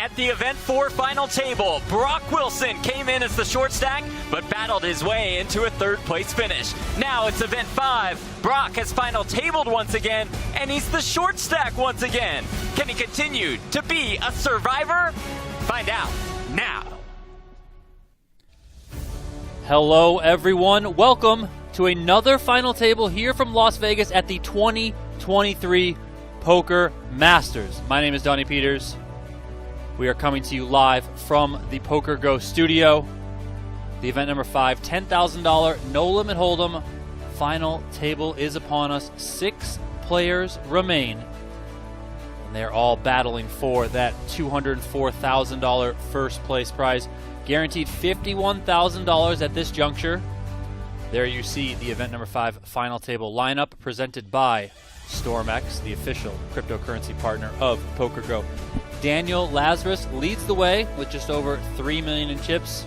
At the Event 4 final table, Brock Wilson came in as the short stack, but battled his way into a third-place finish. Now it's Event 5. Brock has final tabled once again, and he's the short stack once again. Can he continue to be a survivor? Find out now. Hello, everyone. Welcome to another final table here from Las Vegas at the 2023 Poker Masters. My name is Donnie Peters. We are coming to you live from the PokerGO studio. The event number 5, $10,000 no limit hold'em. Final table is upon us. 6 players remain, and they're all battling for that $204,000 first place prize. Guaranteed $51,000 at this juncture. There you see the event number 5 final table lineup presented by StormX, the official cryptocurrency partner of PokerGO. Daniel Lazrus leads the way with just over $3 million in chips.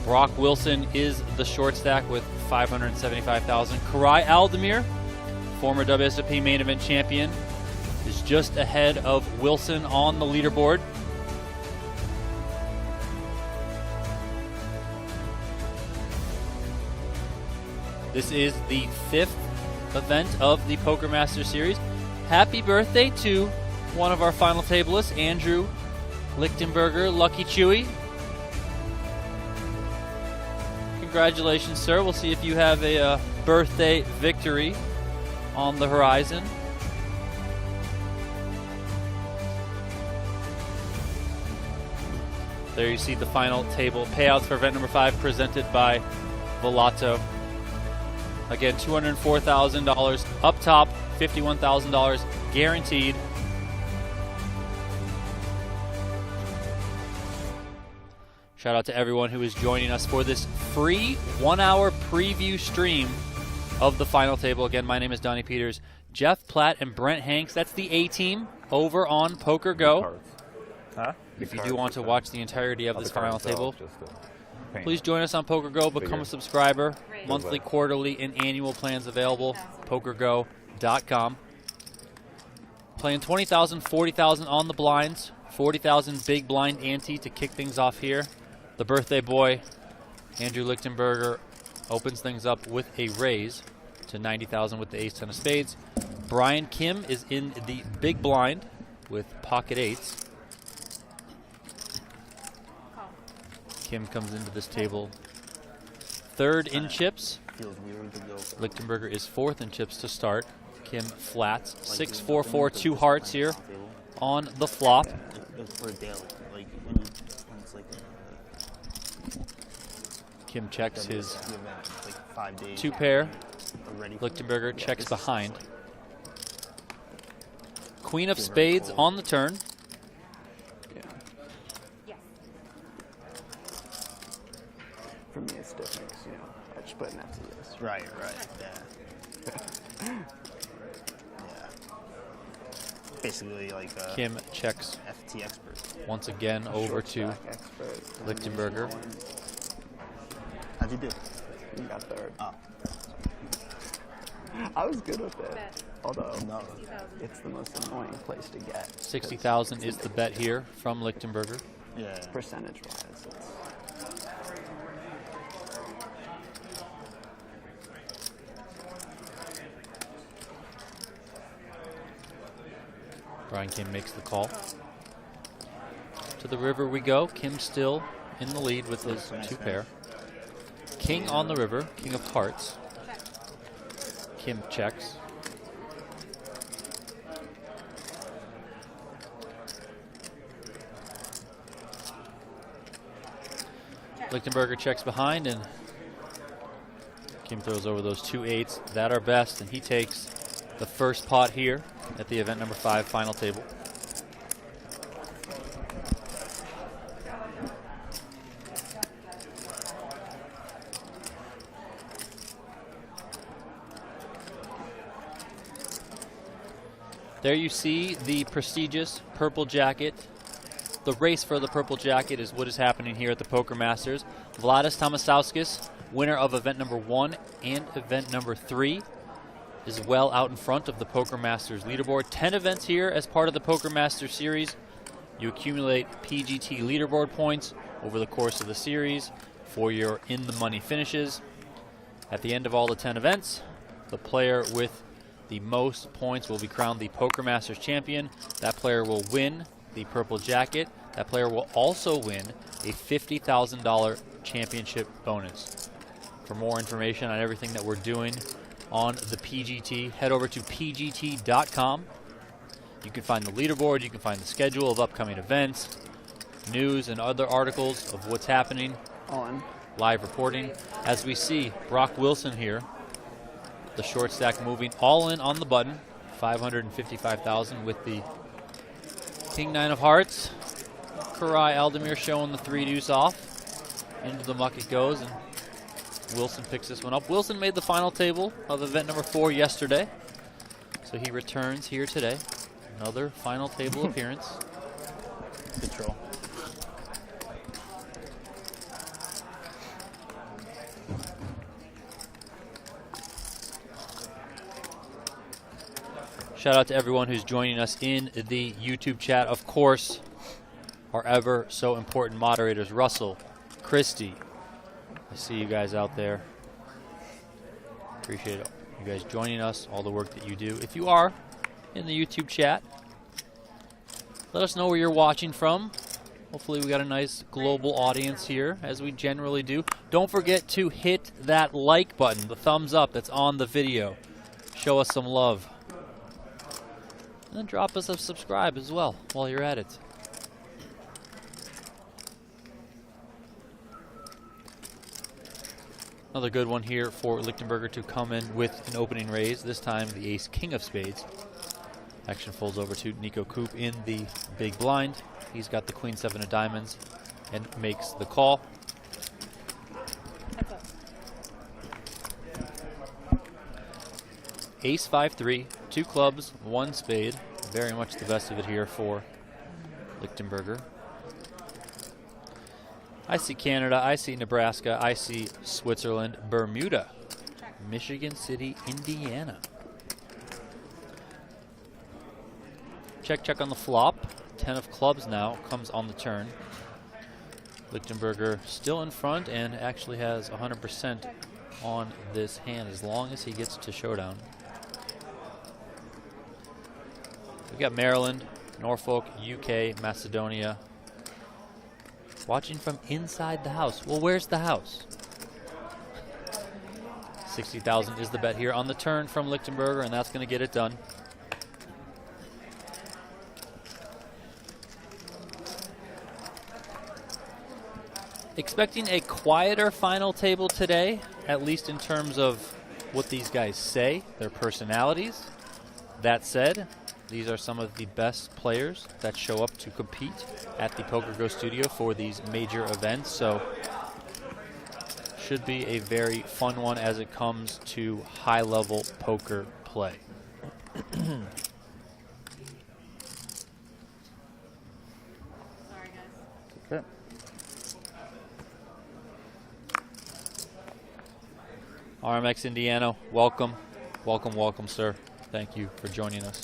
Brock Wilson is the short stack with $575,000. Koray Aldemir, former WSOP main event champion, is just ahead of Wilson on the leaderboard. This is the 5th event of the Poker Masters series. Happy birthday to one of our final tablists, Andrew Lichtenberger, Lucky Chewy. Congratulations, sir. We'll see if you have a birthday victory on the horizon. There you see the final table payouts for event number 5 presented by Volato. Again, $204,000 up top, $51,000 guaranteed. Shout out to everyone who is joining us for this free 1-hour preview stream of the final table. Again, my name is Donnie Peters. Jeff Platt and Brent Hanks, that's the A-team over on PokerGo. Huh? If you do want to watch the entirety of this final table, please join us on PokerGo. Become a subscriber. Monthly, quarterly, and annual plans available. PokerGo.com. Playing $20,000, $40,000 on the blinds. $40,000 big blind ante to kick things off here. The birthday boy, Andrew Lichtenberger, opens things up with a raise to $90,000 with the ace-10 of spades. Brian Kim is in the big blind with pocket eights. Kim comes into this table 3rd in chips. Lichtenberger is 4th in chips to start. Kim flats. 6-4-4, 2 hearts here on the flop. Kim checks his 2 pair. Lichtenberger checks behind. Queen of spades on the turn. For me, it's different, you know, I just put an F to this. Right, yeah. Yeah. Basically like a Kim checks FT expert. once again over to Lichtenberger. How'd you do? You got 3rd. Oh. I was good with it, although No. it's the most annoying place to get. 60,000 is the bet here from Lichtenberger. Yeah. Percentage-wise, it's... Brian Kim makes the call. To the river we go. Kim still in the lead with his 2 pair. King on the river, king of hearts. Kim checks. Lichtenberger checks behind, and Kim throws over those 2 eights that are best, and he takes the first pot here at the event number 5 final table. There you see the prestigious purple jacket. The race for the purple jacket is what is happening here at the Poker Masters. Vladis Tomasauskas, winner of event number 1 and event number 3, is well out in front of the Poker Masters leaderboard. 10 events here as part of the Poker Masters series. You accumulate PGT leaderboard points over the course of the series for your in-the-money finishes. At the end of all the 10 events, the player with the most points will be crowned the Poker Masters champion. That player will win the purple jacket. That player will also win a $50,000 championship bonus. For more information on everything that we're doing on the PGT, head over to pgt.com. You can find the leaderboard, you can find the schedule of upcoming events, news and other articles of what's happening, On. live reporting. As we see, Brock Wilson here, the short stack moving all in on the button, 555,000 with the King 9 of Hearts. Koray Aldemir showing the 3-deuce off. Into the muck it goes, and Wilson picks this one up. Wilson made the final table of event number 4 yesterday, so he returns here today. Another final table appearance. Control. Shout out to everyone who's joining us in the YouTube chat. Of course, our ever so important moderators, Russell, Christy. I see you guys out there. Appreciate it. You guys joining us, all the work that you do. If you are in the YouTube chat, let us know where you're watching from. Hopefully we got a nice global audience here, as we generally do. Don't forget to hit that like button, the thumbs up that's on the video. Show us some love. And then drop us a subscribe as well while you're at it. Another good one here for Lichtenberger to come in with an opening raise, this time the ace-king of spades. Action folds over to Niko Koop in the big blind. He's got the queen-7 of diamonds and makes the call. Ace-5-3, 2 clubs, 1 spade. Very much the best of it here for Lichtenberger. I see Canada, I see Nebraska, I see Switzerland, Bermuda, Michigan City, Indiana. Check on the flop. 10 of clubs now comes on the turn. Lichtenberger still in front and actually has 100% on this hand as long as he gets to showdown. We got Maryland, Norfolk, UK, Macedonia. Watching from inside the house. Well, where's the house? 60,000 is the bet here on the turn from Lichtenberger, and that's going to get it done. Expecting a quieter final table today, at least in terms of what these guys say, their personalities. That said, these are some of the best players that show up to compete at the PokerGO studio for these major events, so should be a very fun one as it comes to high-level poker play. Okay. RMX Indiana, welcome. Welcome, sir. Thank you for joining us.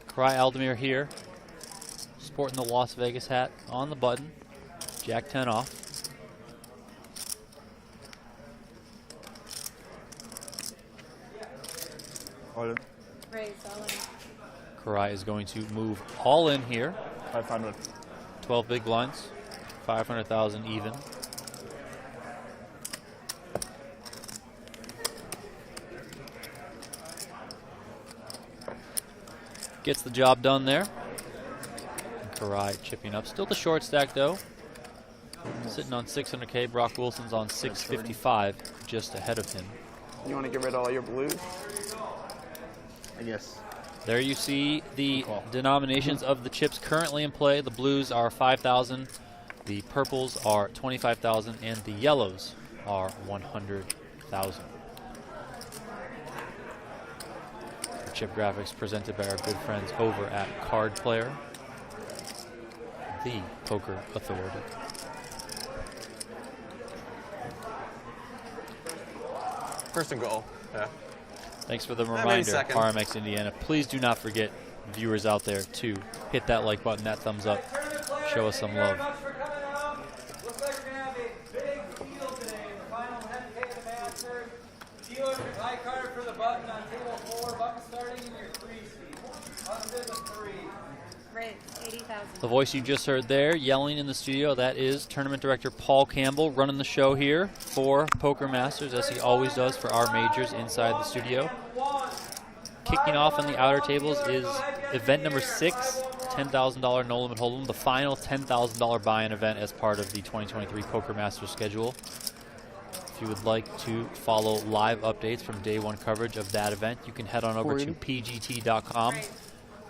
Koray Aldemir here, sporting the Las Vegas hat on the button. Jack 10 off. All in. Koray is going to move all in here. 500. 12 big blinds, 500,000 even. Gets the job done there. And Koray chipping up. Still the short stack though. Sitting on 600K. Brock Wilson's on 655, just ahead of him. You want to get rid of all your blues? I guess. There you see the denominations of the chips currently in play. The blues are 5,000, the purples are 25,000, and the yellows are 100,000. The chip graphics presented by our good friends over at Card Player, the poker authority. First and goal. Yeah. Thanks for the maybe reminder, second. RMX Indiana. Please do not forget, viewers out there, to hit that like button, that thumbs up. Show us some love. Looks like we're gonna have a big field today in the final 10K of the Masters. Dealers with high card for the button on table 4. Button starting in your 3 seat. Under the 3. Right, 80,000. The voice you just heard there, yelling in the studio, that is Tournament Director Paul Campbell running the show here for Poker Masters, as he always does for our majors inside the studio. Kicking off on the outer tables is event number 6, $10,000 no limit hold'em, the final $10,000 buy-in event as part of the 2023 Poker Masters schedule. If you would like to follow live updates from day one coverage of that event, you can head on over to pgt.com.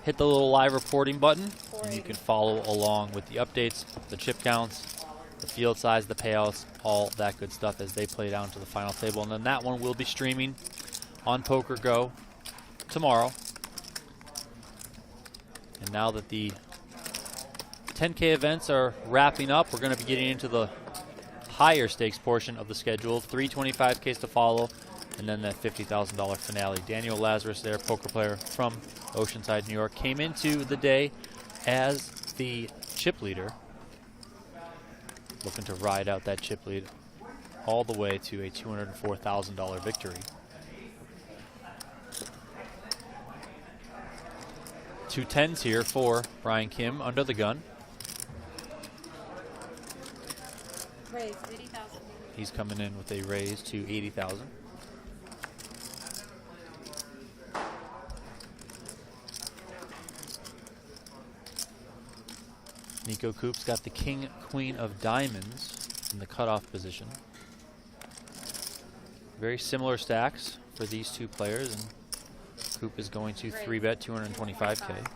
Hit the little live reporting button, and you can follow along with the updates, the chip counts, the field size, the payouts, all that good stuff as they play down to the final table. And then that one will be streaming on PokerGo tomorrow. And now that the 10K events are wrapping up, we're going to be getting into the higher stakes portion of the schedule. 325Ks to follow, and then that $50,000 finale. Daniel Lazrus there, poker player from Oceanside, New York, came into the day as the chip leader, looking to ride out that chip lead all the way to a $204,000 victory. Two tens here for Brian Kim under the gun. Raise, 80,000. He's coming in with a raise to 80,000. Niko Koop's got the king, queen of diamonds in the cutoff position. Very similar stacks for these two players, and Koop is going to 3-bet 225K.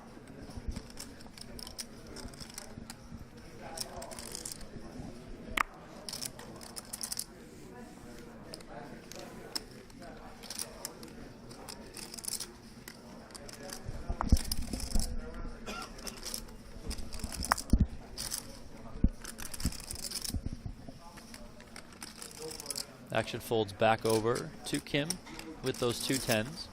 Action folds back over to Kim with those two tens.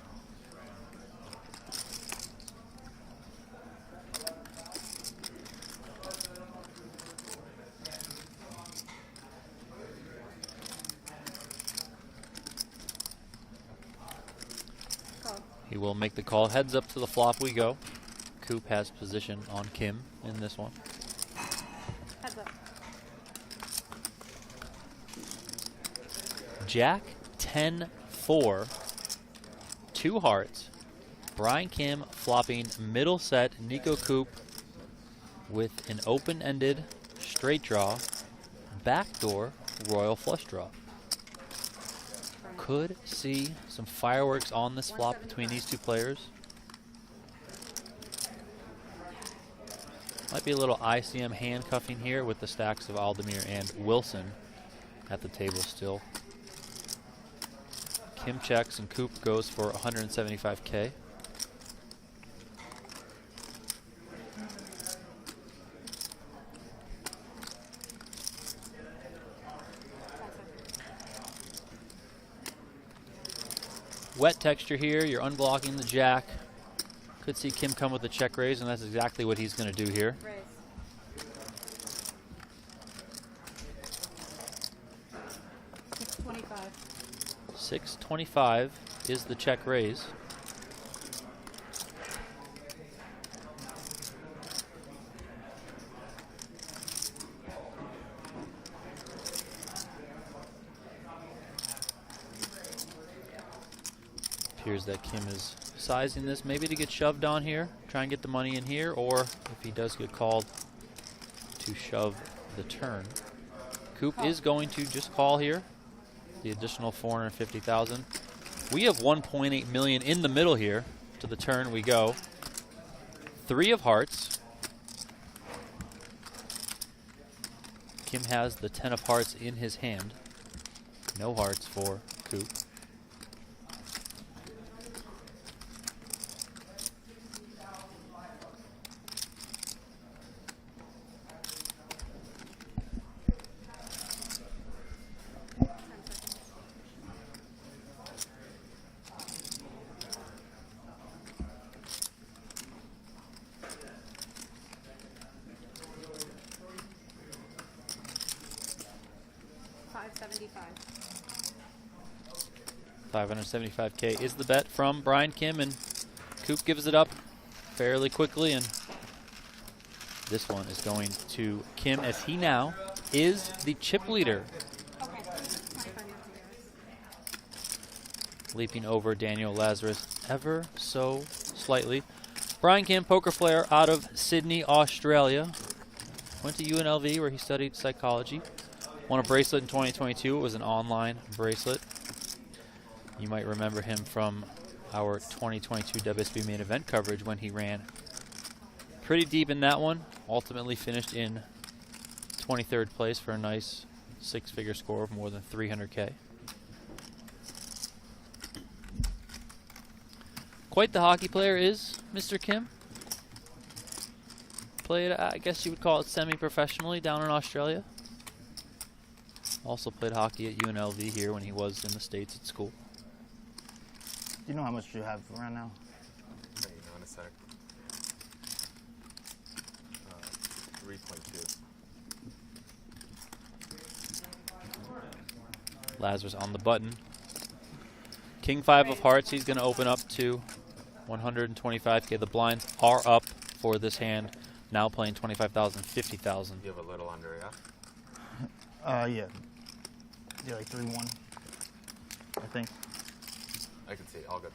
He will make the call. Heads up to the flop we go. Koop has position on Kim in this one. Heads up. Jack 10-4, 2 hearts. Brian Kim flopping middle set. Niko Koop with an open-ended straight draw, backdoor royal flush draw. Could see some fireworks on this flop between these two players. Might be a little ICM handcuffing here with the stacks of Aldemir and Wilson at the table still. Kim checks and Koop goes for 175K. Wet texture here, you're unblocking the jack. Could see Kim come with a check raise, and that's exactly what he's going to do here. Raise. $625. 625 is the check raise. Appears that Kim is sizing this maybe to get shoved on here, try and get the money in here, or if he does get called, to shove the turn. Koop is going to just call here. The additional 450,000. We have 1.8 million in the middle here. To the turn we go. 3 of hearts. Kim has the 10 of hearts in his hand. No hearts for Koop. 575. $575K is the bet from Brian Kim, and Koop gives it up fairly quickly, and this one is going to Kim as he now is the chip leader, Okay. 25 leaping over Daniel Lazrus ever so slightly. Brian Kim, poker player out of Sydney, Australia. Went to UNLV where he studied psychology. Won a bracelet in 2022. It was an online bracelet. You might remember him from our 2022 WSB main event coverage when he ran pretty deep in that one. Ultimately finished in 23rd place for a nice six-figure score of more than 300K. Quite the hockey player is Mr. Kim. Played, I guess you would call it semi-professionally down in Australia. Also played hockey at UNLV here when he was in the States at school. You know how much you have right now? Hang on a sec. 3.2. Lazarus on the button. King 5 of hearts, he's going to open up to 125K. The blinds are up for this hand. Now playing 25,000, 50,000. You have a little under, yeah? Yeah. Yeah, like 3-1, I think. I can see it. All good.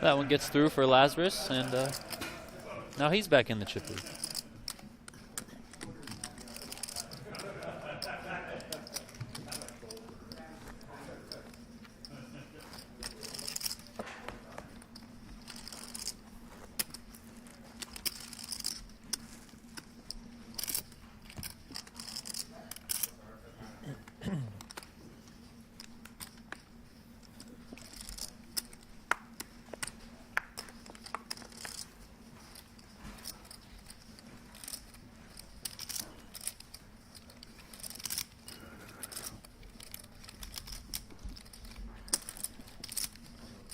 That one gets through for Lazarus, and now he's back in the chip lead.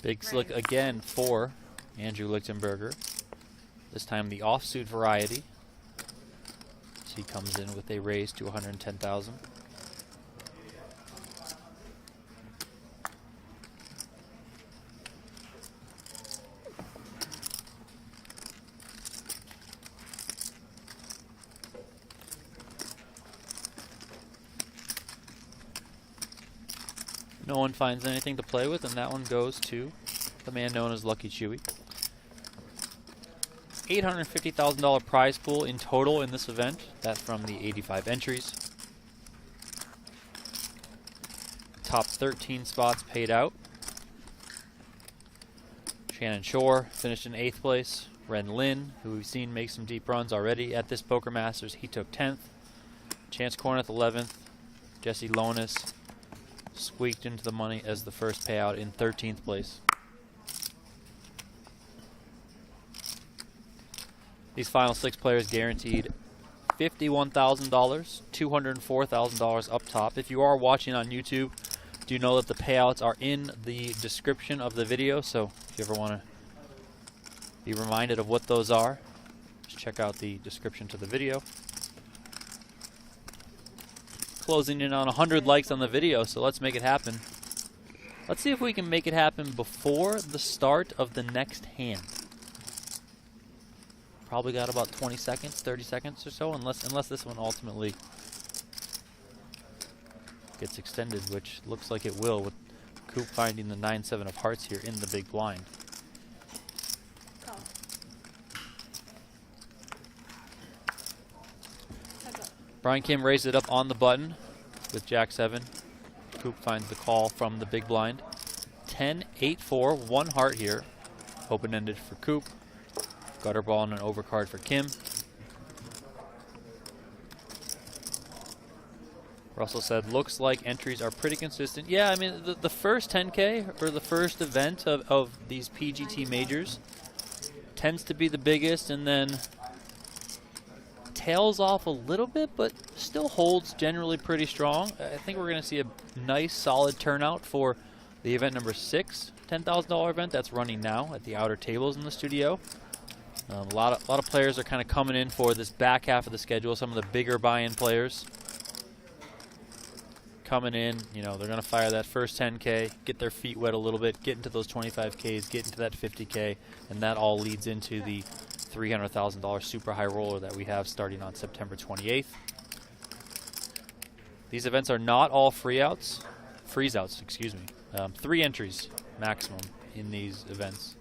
Big slick again for Andrew Lichtenberger. This time the offsuit variety. So he comes in with a raise to 110,000. No one finds anything to play with, and that one goes to the man known as Lucky Chewy. $850,000 prize pool in total in this event. That's from the 85 entries. Top 13 spots paid out. Shannon Shore finished in 8th place. Ren Lin, who we've seen make some deep runs already at this Poker Masters, he took 10th. Chance Corneth 11th. Jesse Lonis squeaked into the money as the first payout in 13th place. These final 6 players guaranteed $51,000, $204,000 up top. If you are watching on YouTube, do know that the payouts are in the description of the video, so if you ever want to be reminded of what those are, just check out the description to the video. Closing in on 100 likes on the video, so let's make it happen. Let's see if we can make it happen before the start of the next hand. Probably got about 20 seconds, 30 seconds or so, unless this one ultimately gets extended, which looks like it will, with Koop finding the 9-7 of hearts here in the big blind. Call. Heads up. Brian Kim raised it up on the button with Jack 7. Koop finds the call from the big blind. 10-8-4, 1 heart here. Open-ended for Koop. Gutter ball and an overcard for Kim. Russell said, looks like entries are pretty consistent. Yeah, I mean, the first 10K, or the first event of these PGT majors, tends to be the biggest, and then tails off a little bit, but still holds generally pretty strong. I think we're going to see a nice, solid turnout for the event number 6, $10,000 event that's running now at the outer tables in the studio. A lot of players are kind of coming in for this back half of the schedule. Some of the bigger buy-in players coming in. You know, they're going to fire that first 10K, get their feet wet a little bit, get into those 25Ks, get into that 50K, and that all leads into the $300,000 super high roller that we have starting on September 28th. These events are not all freeze-outs, excuse me. 3 entries maximum in these events.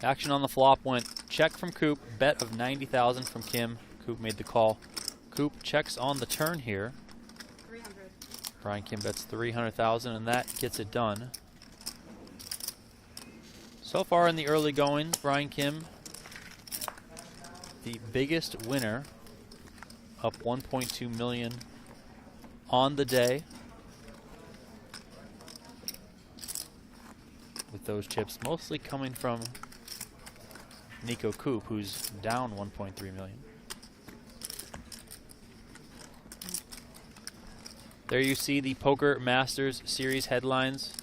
Action on the flop went check from Koop, bet of 90,000 from Kim. Koop made the call. Koop checks on the turn here. 300. Brian Kim bets 300,000, and that gets it done. So far in the early going, Brian Kim, the biggest winner, up 1.2 million on the day. With those chips mostly coming from Niko Koop, who's down 1.3 million. There you see the Poker Masters Series headlines.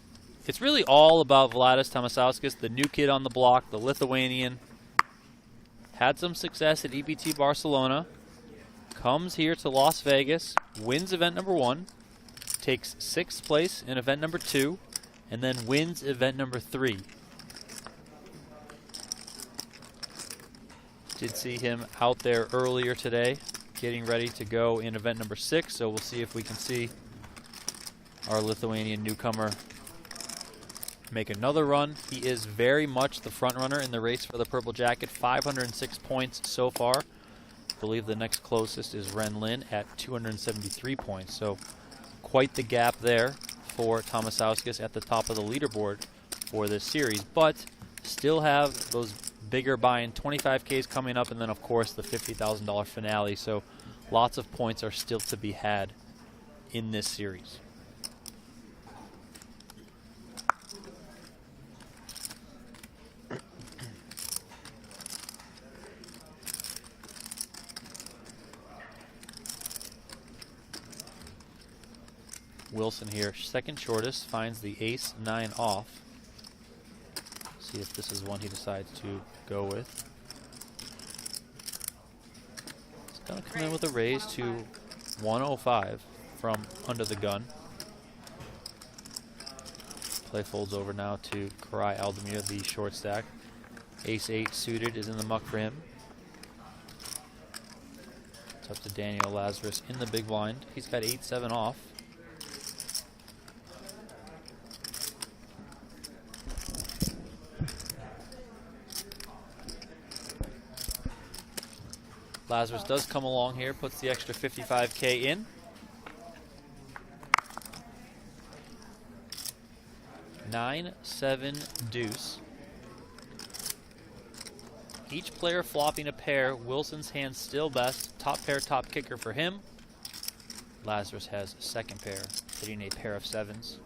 It's really all about Vladis Tomasauskas, the new kid on the block, the Lithuanian. Had some success at EBT Barcelona. Comes here to Las Vegas, wins event number 1, takes 6th place in event number 2, and then wins event number 3. Did see him out there earlier today, getting ready to go in event number 6, so we'll see if we can see our Lithuanian newcomer make another run. He is very much the front runner in the race for the purple jacket, 506 points so far. I believe the next closest is Ren Lin at 273 points, so quite the gap there for Tomasauskas at the top of the leaderboard for this series, but still have those bigger buy-in 25Ks coming up, and then of course the $50,000 finale, so lots of points are still to be had in this series. Wilson here, second shortest, finds the ace-9 off. See if this is one he decides to go with. He's going to come in with a raise to 105 from under the gun. Play folds over now to Koray Aldemir, the short stack. Ace-8 suited is in the muck for him. It's up to Daniel Lazrus in the big blind. He's got 8-7 off. Lazarus does come along here, puts the extra 55K in. Nine, 7, deuce. Each player flopping a pair. Wilson's hand still best. Top pair, top kicker for him. Lazarus has second pair, hitting a pair of 7s.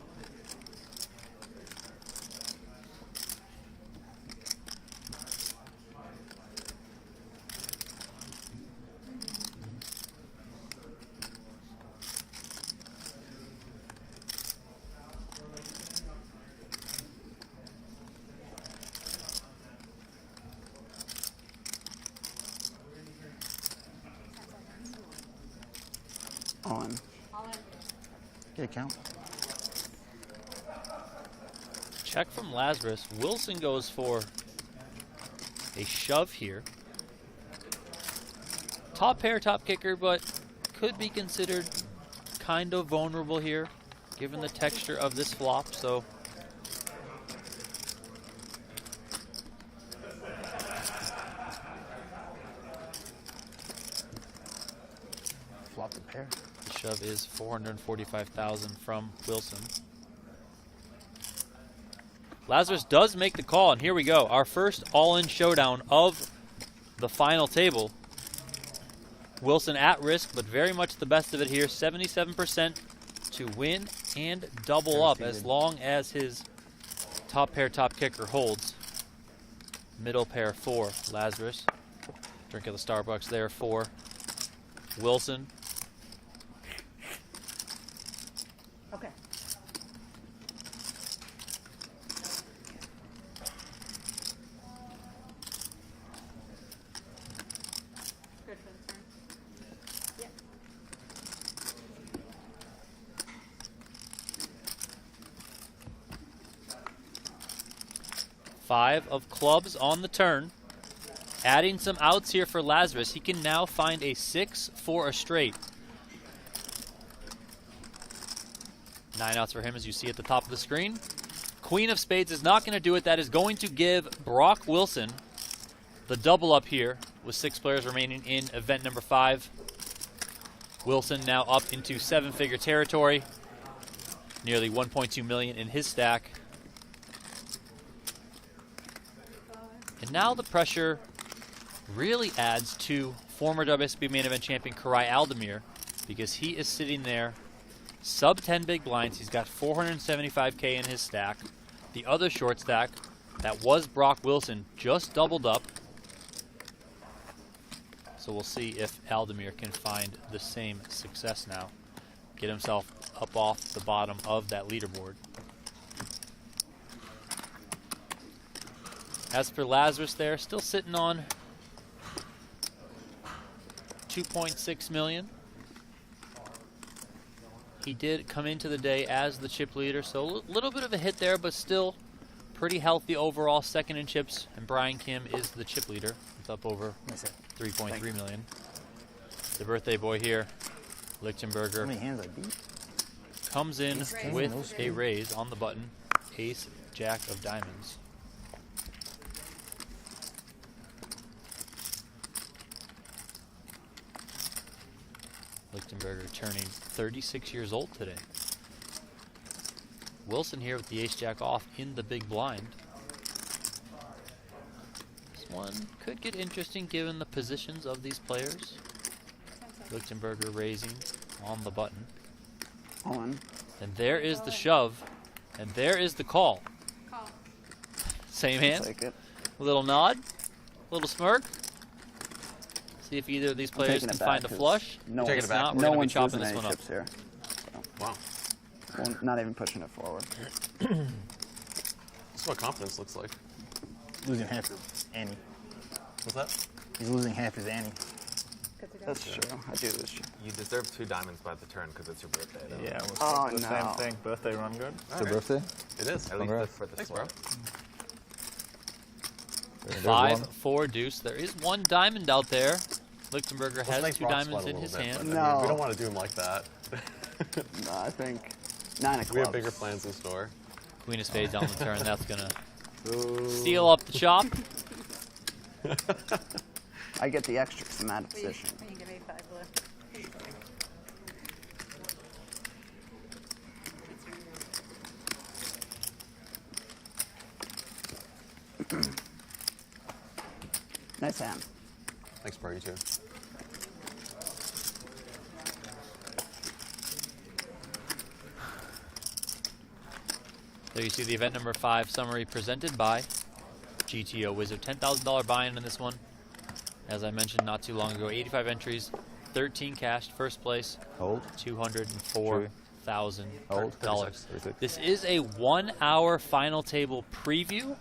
On. Get a count. Check from Lazarus. Wilson goes for a shove here. Top pair, top kicker, but could be considered kind of vulnerable here, given the texture of this flop. So Flop the pair. the shove is 445,000 from Wilson. Lazarus does make the call, and here we go. Our first all-in showdown of the final table. Wilson at risk, but very much the best of it here. 77% to win and double up as long as his top pair, top kicker holds. Middle pair for Lazarus. Drink of the Starbucks there for Wilson. Okay. 5 of clubs on the turn. Adding some outs here for Lazrus. He can now find a 6 for a straight. 9 outs for him, as you see at the top of the screen. Queen of spades is not going to do it. That is going to give Brock Wilson the double up here with 6 players remaining in event number 5. Wilson now up into 7-figure territory. Nearly 1.2 million in his stack. And now the pressure really adds to former WSB main event champion Koray Aldemir, because he is sitting there sub 10 big blinds. He's got 475K in his stack. The other short stack, that was Brock Wilson, just doubled up. So we'll see if Aldemir can find the same success now. Get himself up off the bottom of that leaderboard. As for Lazrus there, still sitting on 2.6 million. He did come into the day as the chip leader, so a little bit of a hit there, but still pretty healthy overall. Second in chips, and Brian Kim is the chip leader. It's up over 3.3 million. The birthday boy here, Lichtenberger, How many hands I beat? comes in Raise. with a raise on the button. Ace, Jack of diamonds. Lichtenberger turning 36 years old today. Wilson here with the ace-jack off in the big blind. This one could get interesting given the positions of these players. Lichtenberger raising on the button. On. And there is the shove. And there is the call. Call. Same I'll hand. take it. A little nod. A little smirk. See if either of these players taking can it back find a 'cause flush. No, Taking If it back. not, we're no going to be one's chopping losing this any one up. chips here. Wow. Well, not even pushing it forward. That's what confidence looks like. Losing half his ante. What's that? He's losing half his ante. That's true. I do this shit. You deserve 2 diamonds by the turn because it's your birthday. Though. Yeah, it was Oh, the no. same thing. Birthday run good. All It's your right. birthday? It is. At least Congrats. for the Thanks, bro. There's 5, one. 4 deuce. There is one diamond out there. Lichtenberger Let's has make 2 Brock diamonds sweat in a his little bit, hand. but, I mean, No. we don't want to do him like that. No, I think 9 of clubs. We have bigger plans in store. Queen of spades on the turn. That's going to steal up the chop. I get the extra because I'm out of position. You give me 5 left. Nice hand. Thanks, bro. You too. There you see the event number 5 summary presented by GTO Wizard. $10,000 buy-in in this one. As I mentioned not too long ago, 85 entries, 13 cashed, first place, Hold. $204,000. 36. This is a 1-hour final table preview.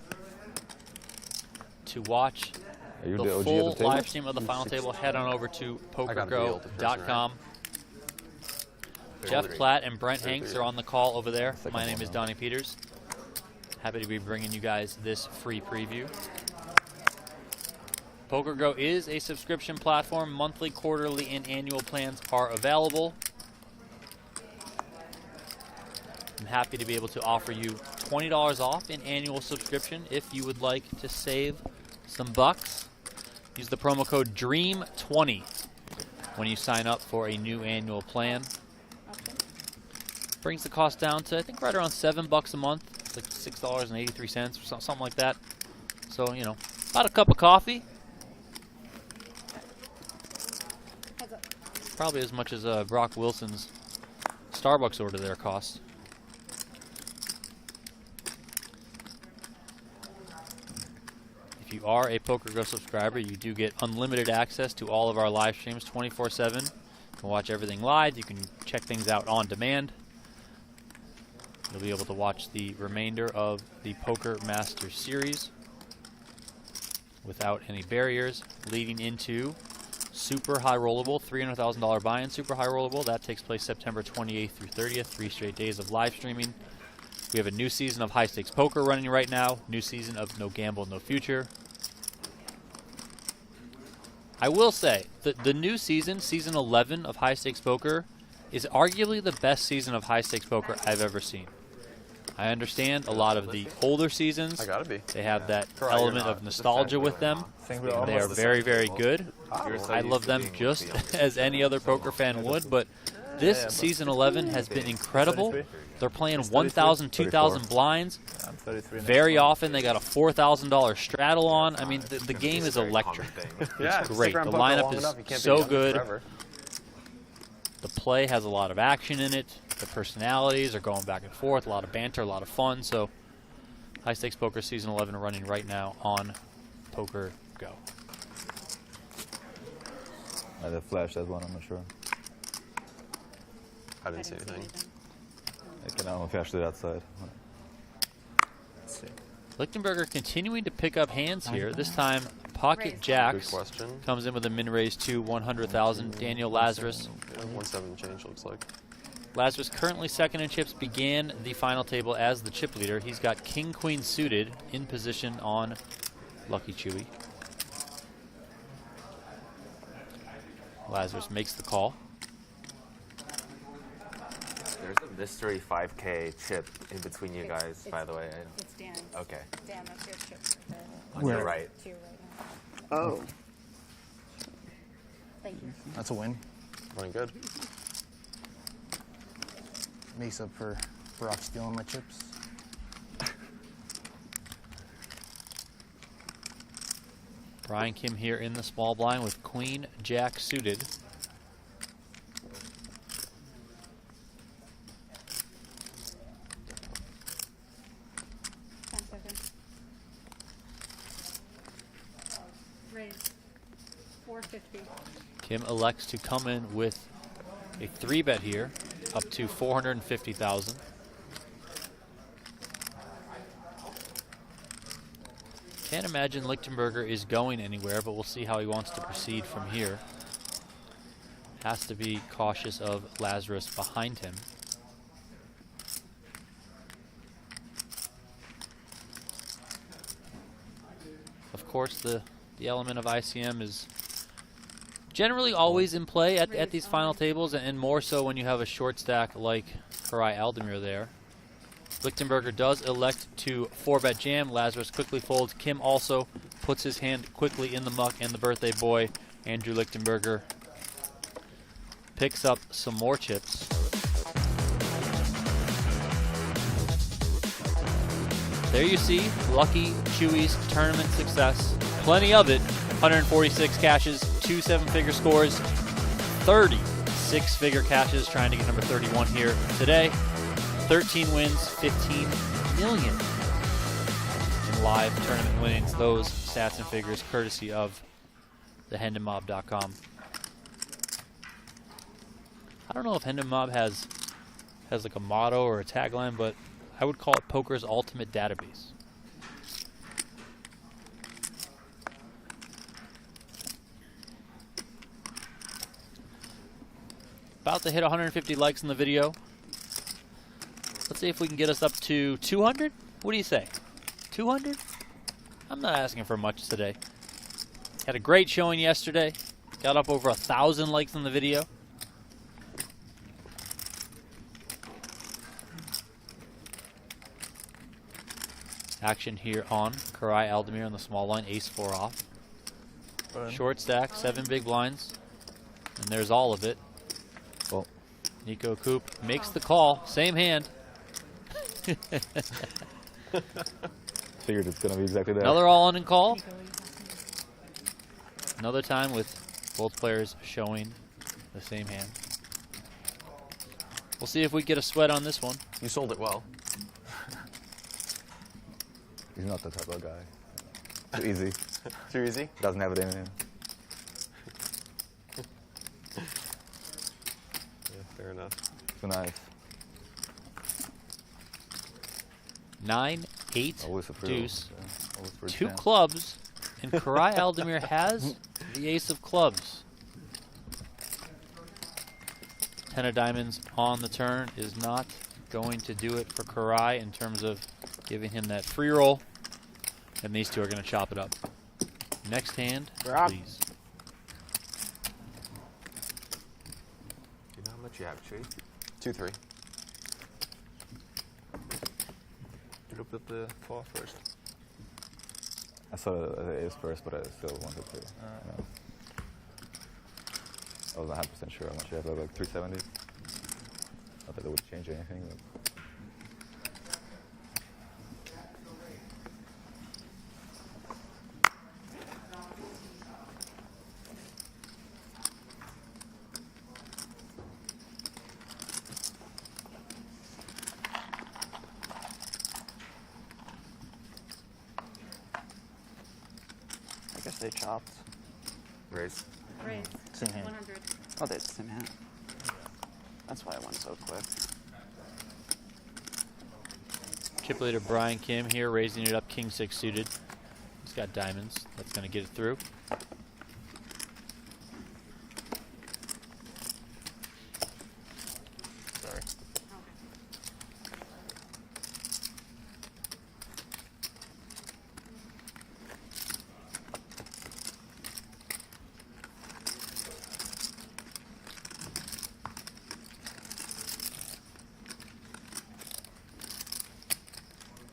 To watch Are you the the OG full of the table? live stream of the final table, head on over to gotta be able to PokerGo.com. They're Jeff all Platt and Brent They're Hanks three. are on the call over there. Second My name one is now. Donnie Peters. Happy to be bringing you guys this free preview. PokerGo is a subscription platform. Monthly, quarterly, and annual plans are available. I'm happy to be able to offer you $20 off in annual subscription if you would like to save some bucks. Use the promo code DREAM20 when you sign up for a new annual plan. Brings the cost down to, I think, right around $7 a month. It's like $6.83 or something like that. So, you know, about a cup of coffee. Heads up. Probably as much as Brock Wilson's Starbucks order there cost. If you are a PokerGo subscriber, you do get unlimited access to all of our live streams 24/7. You can watch everything live. You can check things out on demand. You'll be able to watch the remainder of the Poker Masters series without any barriers, leading into Super High Rollable, $300,000 buy-in Super High Rollable. That takes place September 28th through 30th, 3 straight days of live streaming. We have a new season of High Stakes Poker running right now. New season of No Gamble, No Future. I will say, the new season, Season 11 of High Stakes Poker, is arguably the best season of High Stakes Poker I've ever seen. I understand a lot of the older seasons. I gotta be. They have that Koray, element you're of not. nostalgia with them. I think we're They are almost the very, same. very good. I love them just as any other poker fan would, but this Season 11 has been incredible. They're playing 1,000, 2,000 blinds. I'm 33 Very often they got a $4,000 straddle on. I mean, the game is electric. Yeah, It's great. The lineup is so good. The play has a lot of action in it. The personalities are going back and forth. A lot of banter, a lot of fun. So, High Stakes Poker Season 11 running right now on PokerGO. I did flash that one, I'm not sure. I didn't see anything. I can only flash to the outside. Let's see. Lichtenberger continuing to pick up hands here. This time, Pocket Raise. Good Jacks question. comes in with a min raise to 100,000. Daniel Lazrus. Yeah, 1-7 change looks like. Lazrus currently second in chips, began the final table as the chip leader. He's got King Queen suited in position on Lucky Chewy. Lazarus makes the call. There's a mystery 5K chip in between you guys, by the way. It's Dan's. Okay. Dan, that's your chip. On your right. To your right now. Oh. Thank you. That's a win. Running good. Makes up for Brock stealing my chips. Brian Kim here in the small blind with Queen Jack suited. Raise. 450. Kim elects to come in with a 3-bet here, up to 450,000. Can't imagine Lichtenberger is going anywhere, but we'll see how he wants to proceed from here. Has to be cautious of Lazarus behind him. Of course, the element of ICM is generally always in play at these final tables, and more so when you have a short stack like Koray Aldemir there. Lichtenberger does elect to 4-bet jam. Lazarus quickly folds. Kim also puts his hand quickly in the muck, and the birthday boy, Andrew Lichtenberger, picks up some more chips. There you see Lucky Chewy's tournament success. Plenty of it. 146 cashes, 2 7-figure scores, 30 6-figure cashes, trying to get number 31 here today. 13 wins, 15 million in live tournament winnings. Those stats and figures courtesy of thehendonmob.com. I don't know if Hendon Mob has like a motto or a tagline, but I would call it poker's ultimate database. About to hit 150 likes in the video. Let's see if we can get us up to 200. What do you say? 200? I'm not asking for much today. Had a great showing yesterday. Got up over 1,000 likes in the video. Action here on Koray Aldemir on the small line, ace-4 off. Short stack, 7 big blinds. And there's all of it. Well, Niko Koop makes the call. Same hand. figured it's going to be exactly that. Another all-in and call. Another time with both players showing the same hand. We'll see if we get a sweat on this one. You sold it well. He's not the type of guy. Too easy. Too easy? Doesn't have it in him. Yeah, fair enough. Too nice. 9-8 Always a free deuce. roll. Yeah, always for a 2 chance. clubs, and Koray Aldemir has the ace of clubs. 10 of diamonds on the turn is not going to do it for Koray in terms of giving him that free roll. And these two are going to chop it up. Next hand, Brock. please. Do you know how much you have, Tree? 2-3. You looked at the fall first. I saw the ace first, but I still wanted to. Yeah. I wasn't 100% sure how much you had, like 370. Not that it would change anything. But I guess they chopped. Raise. Raise. Same hand. 100. Oh, they're the same hand. That's why I went so quick. Chip leader Brian Kim here, raising it up king 6 suited. He's got diamonds. That's going to get it through. Sorry.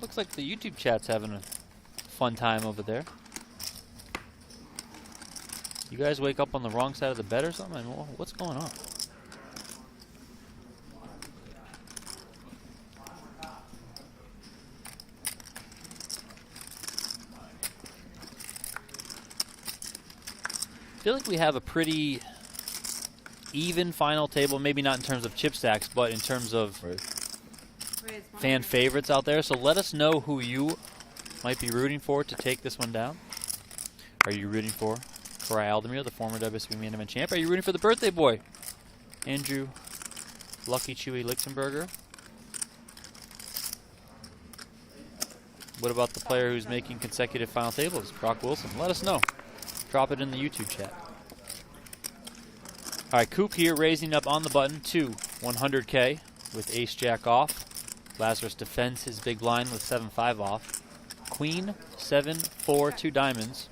Looks like the YouTube chat's having a fun time over there. You guys wake up on the wrong side of the bed or something? I mean, what's going on? I feel like we have a pretty even final table, maybe not in terms of chip stacks, but in terms of right. Raise. fan 100. favorites out there. So let us know who you might be rooting for to take this one down. Are you rooting for Koray Aldemir, the former WSB main event champ? Are you rooting for the birthday boy, Andrew Lucky Chewy Lichtenberger? What about the player who's making consecutive final tables, Brock Wilson? Let us know. Drop it in the YouTube chat. All right, Koop here raising up on the button to 100K with ace-jack off. Lazarus defends his big blind with 7-5 off. Queen, 7-4, 2 diamonds.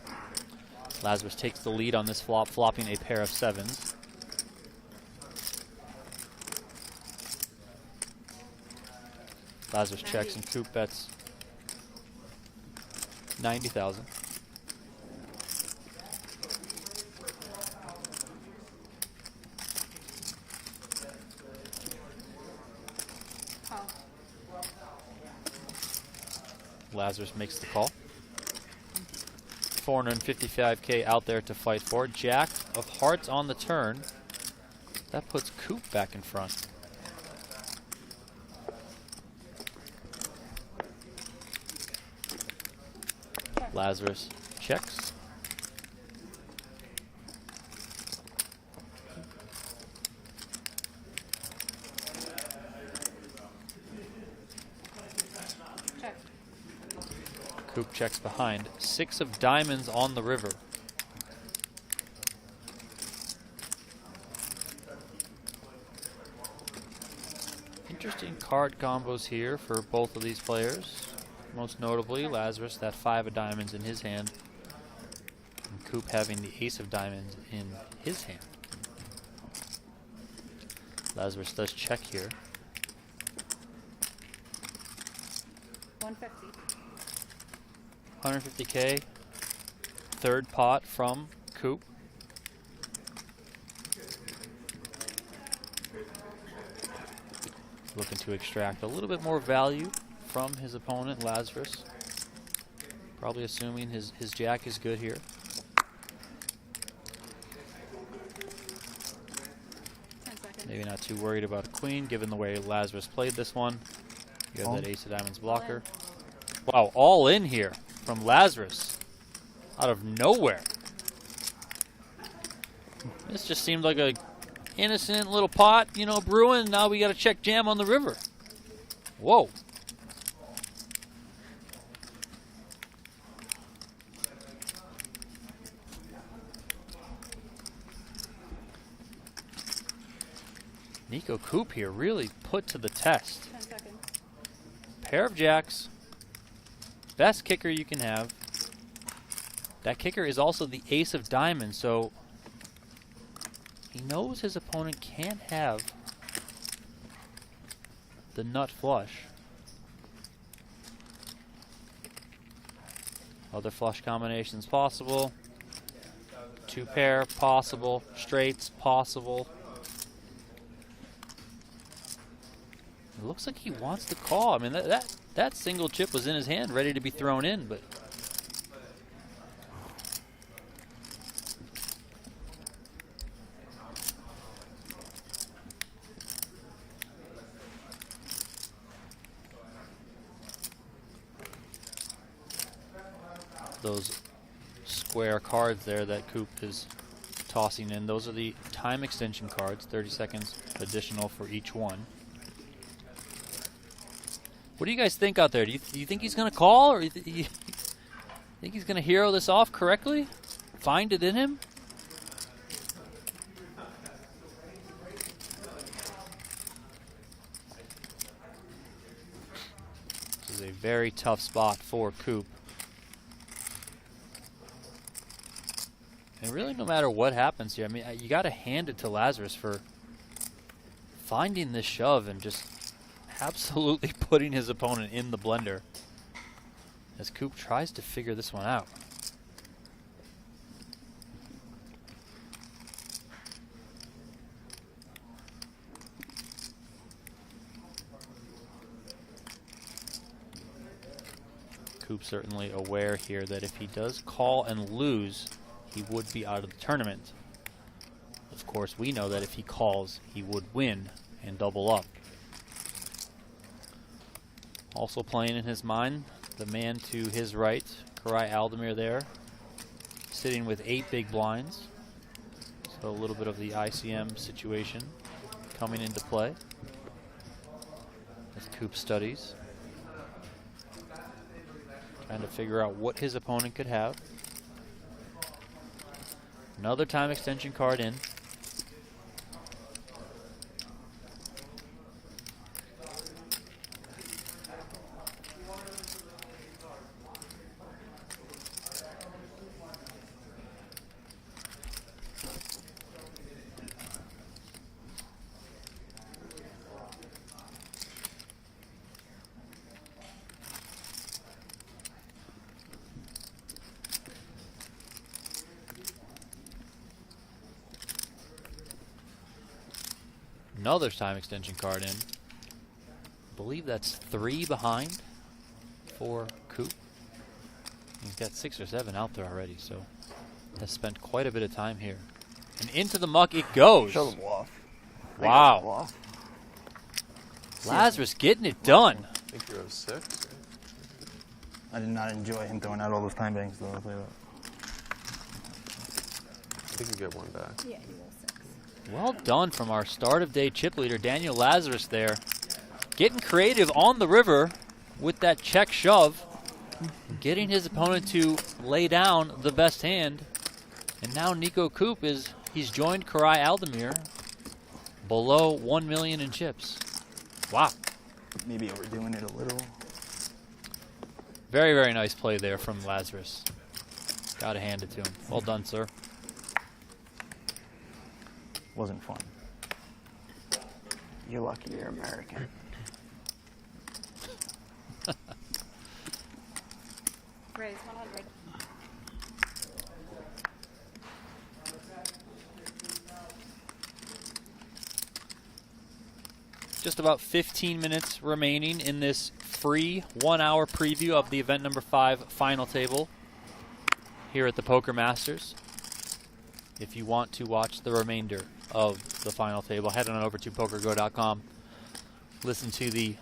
Lazarus takes the lead on this flop, flopping a pair of 7s. Lazarus checks and Koop bets 90,000. Call. Lazarus makes the call. 455K out there to fight for. Jack of hearts on the turn. That puts Koop back in front. Lazarus checks. Check. Koop checks behind. 6 of diamonds on the river. Interesting card combos here for both of these players. Most notably, Lazarus, that 5 of diamonds in his hand. And Koop having the ace of diamonds in his hand. Lazarus does check here. 150. 150K. Third pot from Koop. Looking to extract a little bit more value from his opponent, Lazarus. Probably assuming his jack is good here. 10 seconds. Maybe not too worried about a queen, given the way Lazarus played this one. You have that ace of diamonds blocker. Wow, all in here from Lazarus. Out of nowhere. This just seemed like a innocent little pot, you know, brewing. Now we got to check jam on the river. Whoa. Niko Koop here really put to the test. 10 seconds. Pair of jacks. Best kicker you can have. That kicker is also the ace of diamonds, so he knows his opponent can't have the nut flush. Other flush combinations possible. Two pair possible. Straights possible. It looks like he wants to call. I mean, that single chip was in his hand, ready to be thrown in, but those square cards there that Koop is tossing in, those are the time extension cards, 30 seconds additional for each one. What do you guys think out there? Do you think he's going to call, or you think he's going to hero this off correctly? Find it in him? This is a very tough spot for Koop. And really, no matter what happens here, I mean, you got to hand it to Lazrus for finding this shove and just absolutely putting his opponent in the blender as Koop tries to figure this one out. Koop certainly aware here that if he does call and lose, he would be out of the tournament. Of course, we know that if he calls, he would win and double up. Also playing in his mind, the man to his right, Koray Aldemir there, sitting with 8 big blinds. So a little bit of the ICM situation coming into play as Koop studies, trying to figure out what his opponent could have. Another time extension card in. Another time extension card in. I believe that's 3 behind for Koop. He's got 6 or 7 out there already, so has spent quite a bit of time here. And into the muck it goes. Show the bluff. Wow. Lazrus getting it done. I think you're 06. I did not enjoy him throwing out all those time banks, though. I'll tell you that. I think you get one back. Yeah, you will 6. Well done from our start of day chip leader, Daniel Lazrus there. Getting creative on the river with that check shove. Getting his opponent to lay down the best hand. And now Niko Koop he's joined Koray Aldemir below 1 million in chips. Wow. Maybe overdoing it a little. Very, very nice play there from Lazrus. Gotta hand it to him. Well done, sir. Wasn't fun. You're lucky you're American. Raise 100. Just about 15 minutes remaining in this free 1-hour preview of the event number 5 final table here at the Poker Masters. If you want to watch the remainder of the final table, head on over to PokerGO.com. Listen to the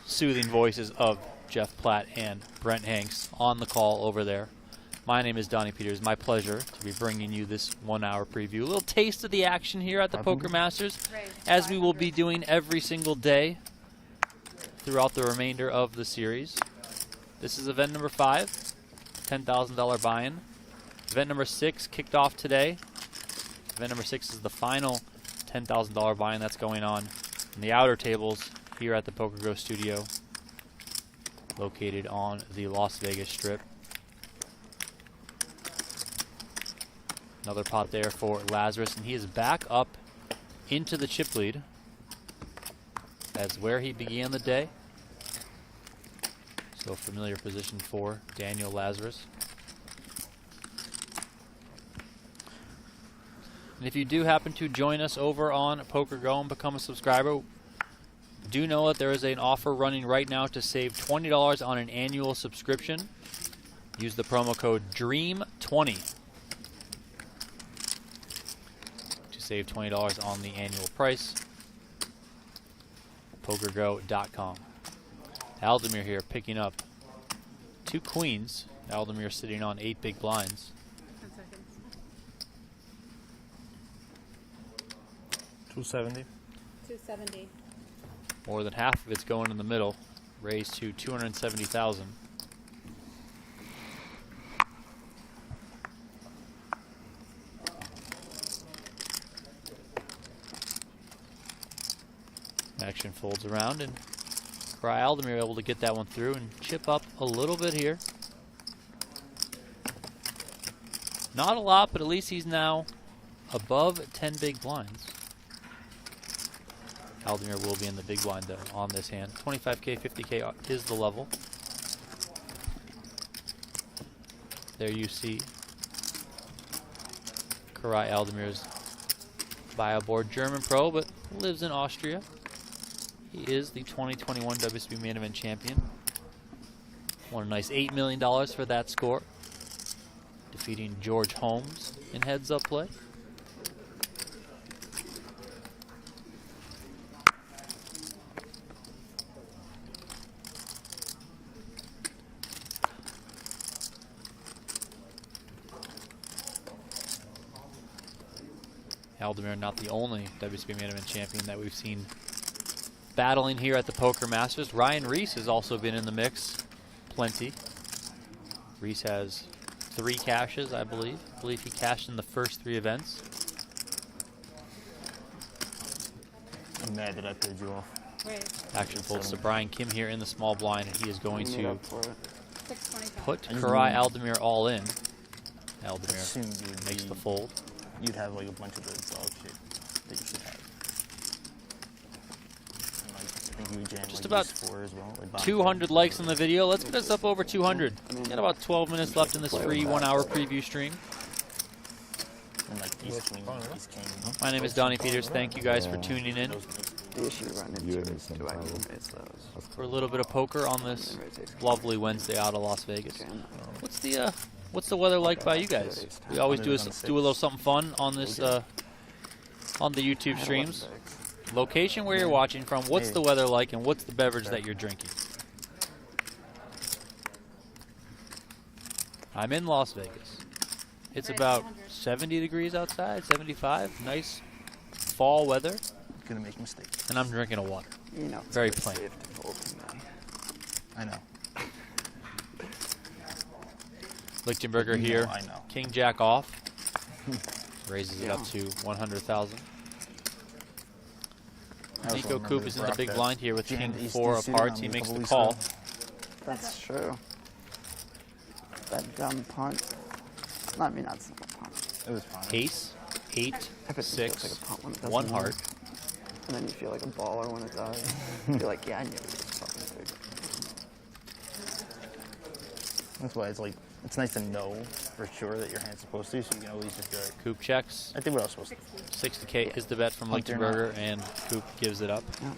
soothing voices of Jeff Platt and Brent Hanks on the call over there. My name is Donnie Peters. My pleasure to be bringing you this 1-hour preview. A little taste of the action here at the Poker Masters, as we will be doing every single day throughout the remainder of the series. This is event number 5, $10,000 buy-in. Event number 6 kicked off today. Event number 6 is the final $10,000 buy-in that's going on in the outer tables here at the PokerGO studio. located on the Las Vegas Strip. Another pot there for Lazrus, and he is back up into the chip lead. That's where he began the day. So familiar position for Daniel Lazrus. And if you do happen to join us over on PokerGo and become a subscriber, do know that there is an offer running right now to save $20 on an annual subscription. Use the promo code DREAM20 to save $20 on the annual price. PokerGo.com. Aldemir here picking up 2 queens. Aldemir sitting on 8 big blinds. 10 seconds. 270. 270. More than half of it's going in the middle. Raised to 270,000. Action folds around, and Koray Aldemir able to get that one through and chip up a little bit here. Not a lot, but at least he's now above 10 big blinds. Aldemir will be in the big blind though on this hand. 25K, 50K is the level. There you see Koray Aldemir's bio board, German pro, but lives in Austria. He is the 2021 WSB Main Event champion. Won a nice $8 million for that score, defeating George Holmes in heads-up play. Aldemir not the only WSB Main Event champion that we've seen battling here at the Poker Masters. Ryan Reese has also been in the mix plenty. Reese has 3 cashes, I believe. I believe he cashed in the first 3 events. I'm mad that I paid you off. Raise. Action folds to Brian Kim here in the small blind, and he is going to 625. put Koray Aldemir all in. I Aldemir assumed you would makes be- the fold. You'd have like a bunch of the dog shit that you should have. And, like, I think you would jam Just like about these 4 as well. Like bottom 200 likes on the video. Let's get us up over 200. Got about 12 minutes left in this free 1-hour preview stream. And like East King, East King. My name is Donnie Peters. Thank you guys for tuning in The issue we run You into and is, some do I problem. even raise those? for a little bit of poker on this lovely Wednesday out of Las Vegas. What's the weather like by you guys? We always do a little something fun on this on the YouTube streams. Location where you're watching from, what's the weather like, and what's the beverage that you're drinking? I'm in Las Vegas. It's about 70 degrees outside, 75. Nice fall weather, Gonna make mistakes. and I'm drinking a water. You know, it's Very good plain. safe to fold to me. I know. Lichtenberger You know, here, I know. King Jack off, raises it up to 100,000. I also Niko remember Koop is in the Brock big that blind here with jammed King East 4 of DC hearts. on He me a makes couple the weeks call. ago. That's true. That dumb punt. I mean, that's not a punt. It was fine. Ace, 8, If it 6, feels like a punt when it doesn't 1 matter. heart. And then you feel like a baller when it does. You're like, yeah, I knew it was fucking big. That's why it's like, it's nice to know for sure that your hand's supposed to, so you can always just be like, Coop checks. I did what I was supposed to. 60K is the bet from Hunter Lichtenberger, and Coop gives it up. Yeah.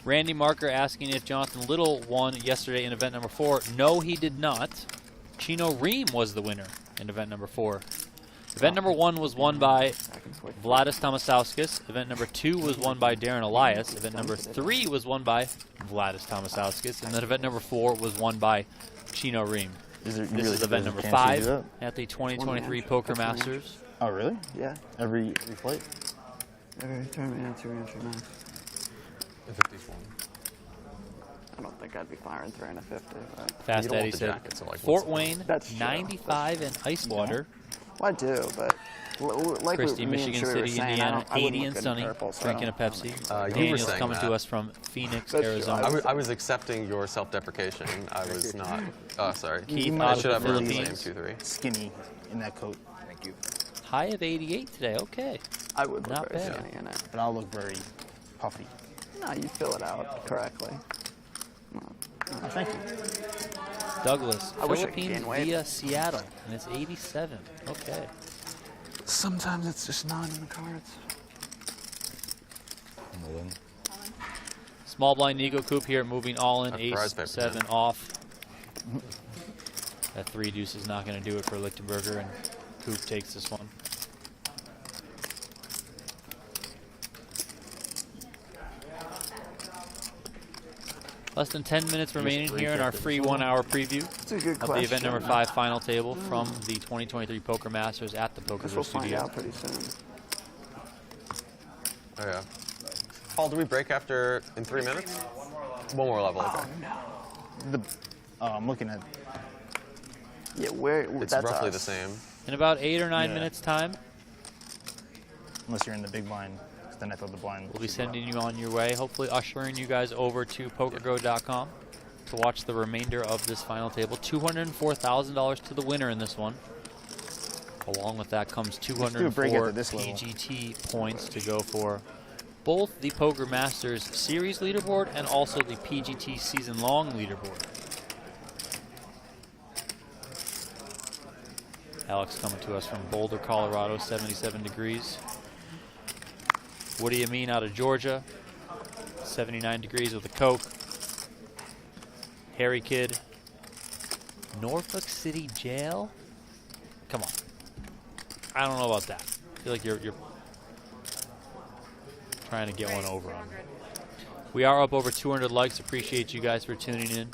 Randy Marker asking if Jonathan Little won yesterday in event number 4. No, he did not. Chino Ream was the winner in event number 4. Event number 1 was won by Back and forth. Vladis Tomasowskis. Event number 2 was won by Darren Elias. Event number 3 was won by Vladis Tomasowskis. And then event number 4 was won by Chino Ream. Is there, This is event number 5 at the 2023 Poker Masters. Oh, really? Yeah. Every flight? Every tournament, answer max. The 50's one. I don't think I'd be firing 3 and a 50. But Fast You don't Eddie want the said jacket, so, like, Fort what's the Wayne, That's true. 95 and Icewater. Well, I do, but like Christy, me and Michigan Chewy were City, saying, Indiana, I wouldn't 80 look and good in sunny, purple, so I drinking a don't Pepsi. make You were Daniel's saying coming to that. us from Phoenix, That's true. Arizona. I was accepting your self-deprecation. I was not. Oh, sorry. Keith might out I of should the have earned the Philippines. same 2-3. Skinny in that coat, Thank you. High of 88 today. Okay. I would look Not very bad. skinny in it. but I'll look very puffy. No, you fill it out correctly. Oh, thank you. Douglas, I wish I could Philippines gain weight. via Seattle, and it's 87. Okay. Sometimes it's just not in the cards. And then Small blind Niko Koop here, moving all in, A ace prize paper, 7 man. off. That 3 deuce is not going to do it for Lichtenberger, and Koop takes this one. Less than 10 minutes remaining here in our free 1-hour preview It's a good of the question. event number 5 final table from the 2023 Poker Masters at the Guess PokerGO we'll find studio. out pretty soon. Oh, yeah. Paul, do we break after in 3 minutes? One more level. Okay. I'm looking at Yeah, where It's that's roughly us. the same. In about 8 or 9 Yeah. minutes time, unless you're in the big blind. 'Cause then I thought the blind. we'll be sending you on your way, hopefully ushering you guys over to PokerGo.com to watch the remainder of this final table. $204,000 to the winner in this one. Along with that comes do a break 204 after this level. PGT points to go for both the Poker Masters Series leaderboard and also the PGT season-long leaderboard. Alex coming to us from Boulder, Colorado, 77 degrees. What do you mean out of Georgia? 79 degrees with a Coke. Harry Kid. Norfolk City Jail? Come on. I don't know about that. I feel like you're trying to get one over on me. We are up over 200 likes. Appreciate you guys for tuning in.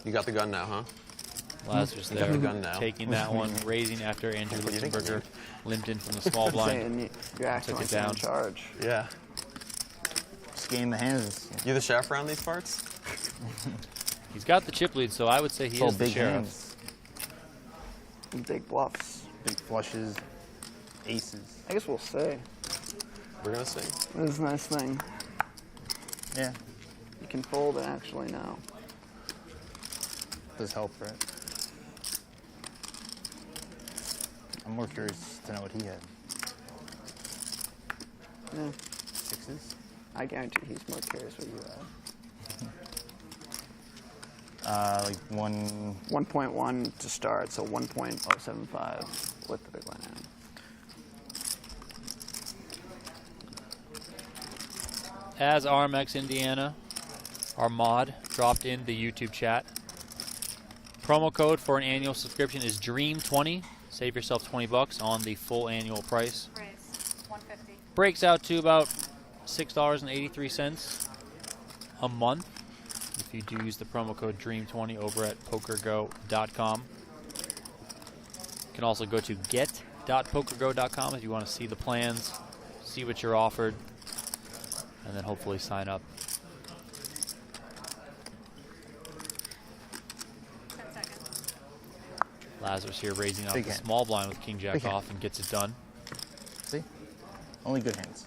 You got the gun now, huh? Lazarus You got there, the gun now. taking that one, raising after Andrew What do you think? Lichtenberger limped in from the small blind. Saying you're acting Took like it you're in down. charge. Yeah. Just getting the hands. You the chef around these parts? He's got the chip lead, so I would say he Oh, is the big sheriff. hands. And big bluffs. Big flushes. Aces. I guess we'll see. We're gonna see. This is a nice thing. Yeah. You can fold it actually now. Does help, right? I'm more curious to know what he had. Yeah. Sixes? I guarantee he's more curious what you had. Like 1. 1.1 to start, so 1.075 with the big line hand. As RMX Indiana, our mod, dropped in the YouTube chat. Promo code for an annual subscription is DREAM20. Save yourself 20 bucks on the full annual price. Raise, 150. Breaks out to about $6.83 a month if you do use the promo code DREAM20 over at PokerGo.com. You can also go to get.pokergo.com if you want to see the plans, see what you're offered, and then hopefully sign up. 10 seconds. Lazarus here raising off Big the hand. small blind with King Jack Big hand. off and gets it done. See? Only good hands.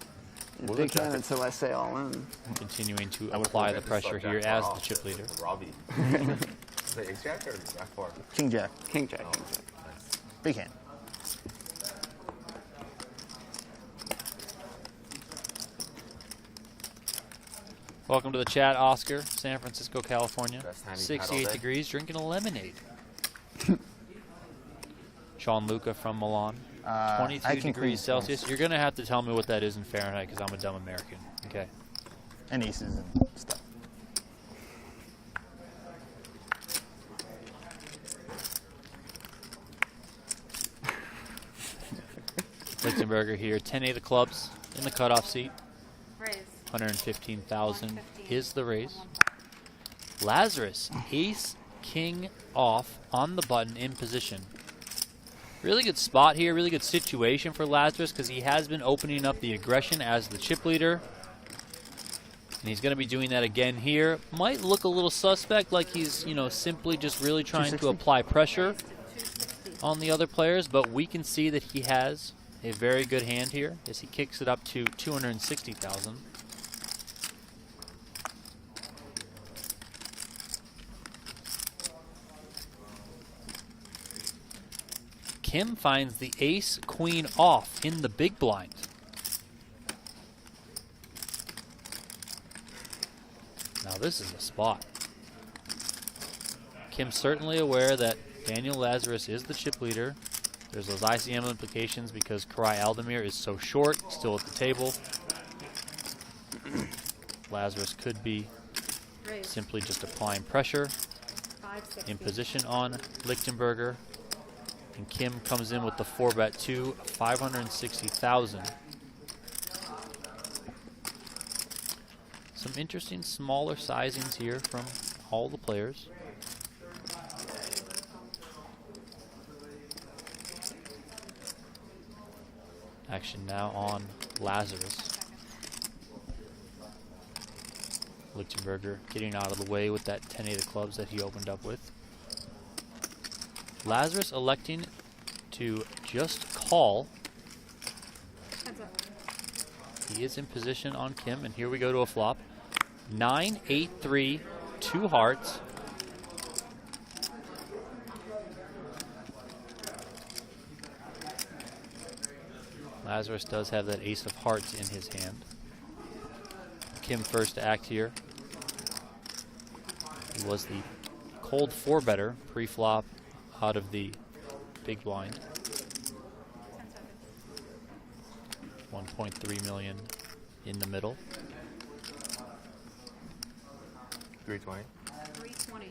What Big was hand that? until I say all in. Continuing to I would apply put the it pressure here as the chip leader. Robbie. Is it ace jack or jack four? King Jack. King Jack. King Jack. Big hand. Welcome to the chat, Oscar, San Francisco, California. Best hand you've had all 68 day. degrees, drinking a lemonade. Sean Luca from Milan. I 22 can degrees clean Celsius. once. You're going to have to tell me what that is in Fahrenheit because I'm a dumb American. Okay. And aces and stuff. Lichtenberger here, 10-8 of clubs in the cutoff seat. Raise. 115,000 is the raise. Lazarus, ace, king off on the button in position. Really good spot here, really good situation for Lazarus because he has been opening up the aggression as the chip leader. And he's going to be doing that again here. Might look a little suspect, like he's, simply just really trying to apply pressure on the other players, but we can see that he has a very good hand here as he kicks it up to 260,000. Kim finds the ace queen off in the big blind. Now this is a spot. Kim's certainly aware that Daniel Lazrus is the chip leader. There's those ICM implications because Koray Aldemir is so short, still at the table. Lazrus could be simply just applying pressure in position on Lichtenberger. And Kim comes in with the 4-bet 2, 560,000. Some interesting smaller sizings here from all the players. Action now on Lazrus. Lichtenberger getting out of the way with that 10-8 of clubs that he opened up with. Lazrus electing to just call. He is in position on Kim, and here we go to a flop. 9, 8, 3, 2 hearts. Lazrus does have that ace of hearts in his hand. Kim first to act here. He was the cold 4-better pre-flop out of the big blind. 1.3 million in the middle. 320. 320.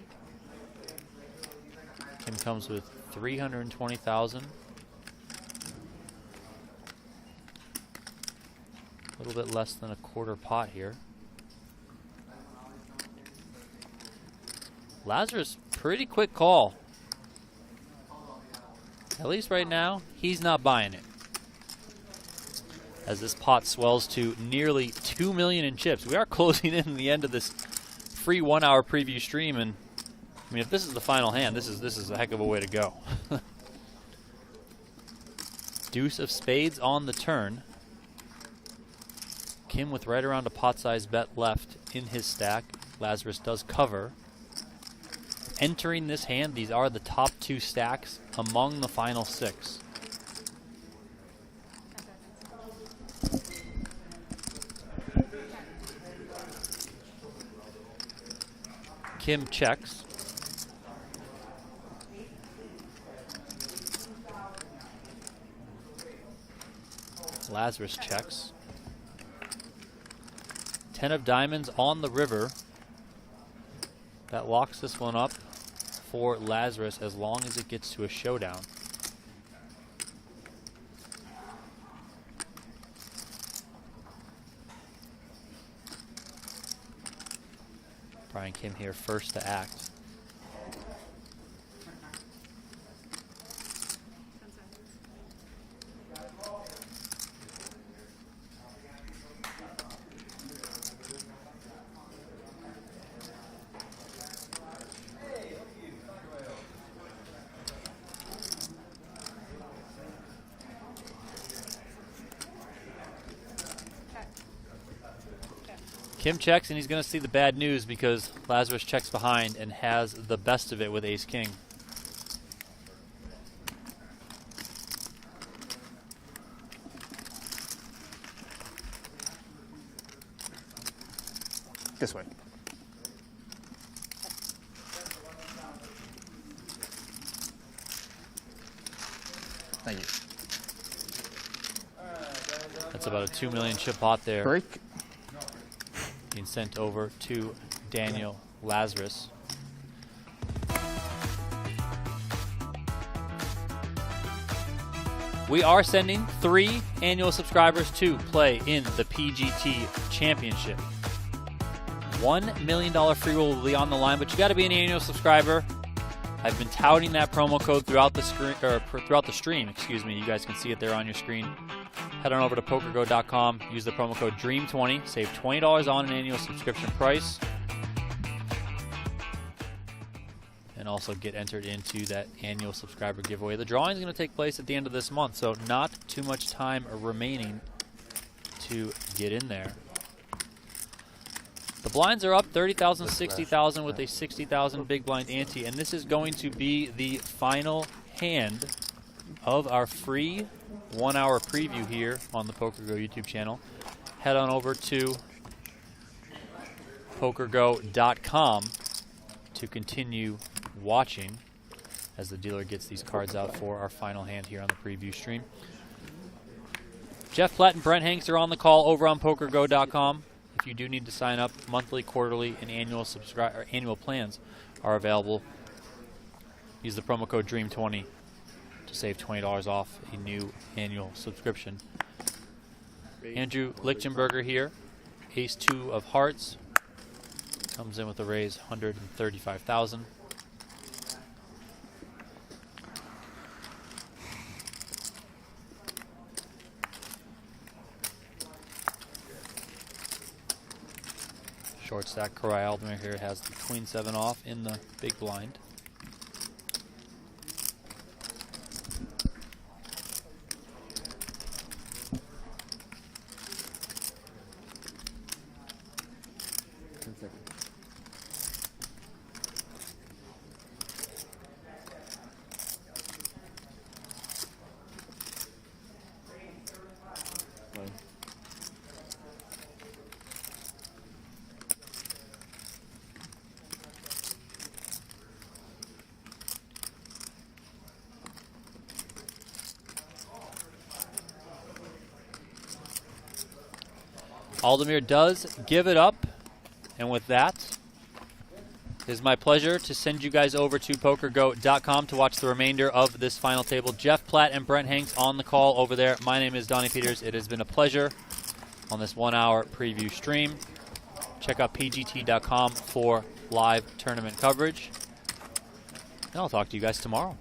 Kim comes with 320,000. A little bit less than a quarter pot here. Lazrus, pretty quick call. At least right now, he's not buying it. As this pot swells to nearly 2 million in chips. We are closing in the end of this free 1-hour preview stream, and I mean, if this is the final hand, this is a heck of a way to go. Deuce of spades on the turn. Kim with right around a pot-sized bet left in his stack. Lazrus does cover. Entering this hand, these are the top 2 stacks among the final 6. Kim checks. Lazrus checks. 10 of diamonds on the river. That locks this one up for Lazrus as long as it gets to a showdown. Brian Kim here first to act. Kim checks, and he's going to see the bad news because Lazrus checks behind and has the best of it with ace-king. This way. Thank you. That's about a 2 million chip pot there. Break. Being sent over to Daniel Lazrus. We are sending 3 annual subscribers to play in the PGT Championship. $1 million free roll will be on the line, but you got to be an annual subscriber. I've been touting that promo code throughout the screen, or throughout the stream. Excuse me. You guys can see it there on your screen. Head on over to PokerGo.com. Use the promo code DREAM20. Save $20 on an annual subscription price. And also get entered into that annual subscriber giveaway. The drawing is going to take place at the end of this month, so not too much time remaining to get in there. The blinds are up 30,000, 60,000 with a 60,000 big blind ante, and this is going to be the final hand of our free 1 hour preview here on the PokerGo YouTube channel. Head on over to PokerGo.com to continue watching as the dealer gets these cards out for our final hand here on the preview stream. Jeff Platt and Brent Hanks are on the call over on PokerGo.com. If you do need to sign up, monthly, quarterly, and annual plans are available. Use the promo code DREAM20 to save $20 off a new annual subscription. Andrew Lichtenberger here, ace-2 of hearts. Comes in with a raise, 135,000. Short stack Koray Aldemir here has the queen 7 off in the big blind. Aldemir does give it up, and with that, it is my pleasure to send you guys over to PokerGo.com to watch the remainder of this final table. Jeff Platt and Brent Hanks on the call over there. My name is Donnie Peters. It has been a pleasure on this 1 hour preview stream. Check out PGT.com for live tournament coverage, and I'll talk to you guys tomorrow.